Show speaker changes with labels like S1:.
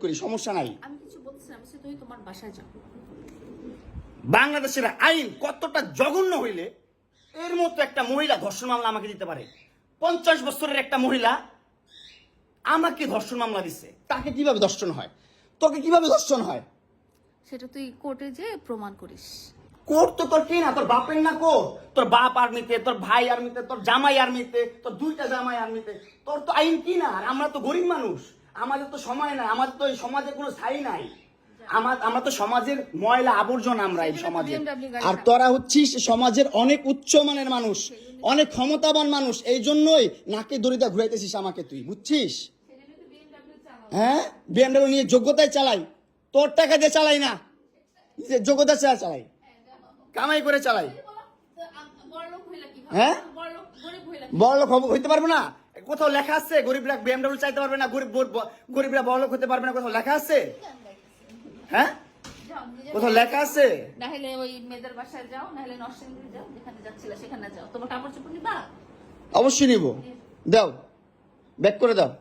S1: করি, সমস্যা নাই।
S2: আমি কিছু বলছি না, আমি তুমি তোমার বাসায় যাও।
S1: বাংলাদেশের আইন কতটা জঘন্য হইলে এর মতো একটা মহিলা ধর্ষণ মামলা আমাকে দিতে পারে? 50 বছরের একটা মহিলা আমাকে ধর্ষণ মামলা দিচ্ছে। তাকে কিভাবে ধর্ষণ হয়? তোকে কিভাবে ধর্ষণ হয়?
S2: সেটা তুই কোর্টে যে প্রমাণ করিস।
S1: কোর্ট তো তোর কি না, তোর বাপের না কোর্ট? তোর বাপ আর্মিতে, তোর ভাই আর্মিতে, তোর জামাই আর্মিতে, তোর 2টা জামাই আর্মিতে। তোর তো আইন কি না? আর আমরা তো গরিব মানুষ, আমাদের তো সময় নাই, আমাদের তো এই সমাজে কোনো ছাই নাই। আমরা তো সমাজের ময়লা আবর্জনা, আমরা এই সমাজে। আর তোরা হচ্ছিস সমাজের অনেক উচ্চমানের মানুষ, অনেক ক্ষমতাবান মানুষ, এই জন্যই নাকে দড়িটা ঘুরাইতেছিস আমাকে, তুই বুঝছিস? হ্যাঁ, বিএমডব্লিউ নিয়ে যোগ্যতায় চালাই, তোর টাকা দিয়ে চালাই না, যে যোগ্যতা চালাই, কামাই করে চালাই। হ্যাঁ, বড়লোক হইতে পারবো না? কোথাও লেখা আছে গরিবরা বিএমডব্লিউ চাইতে পারবে না, গরিবরা বড়লোক হতে পারবে না? কোথাও লেখা আছে? হ্যাঁ, কোথাও লেখা আছে?
S2: নাহলে ওই মেয়েদের বাসায় যাও, নাহলে নরসিংদী যাও, যেখানে যাচ্ছিলা সেখানে যাও। তোমার কাপড় চোপড় নিবা?
S1: অবশ্যই নিব। দাও, ব্যাক করে দাও।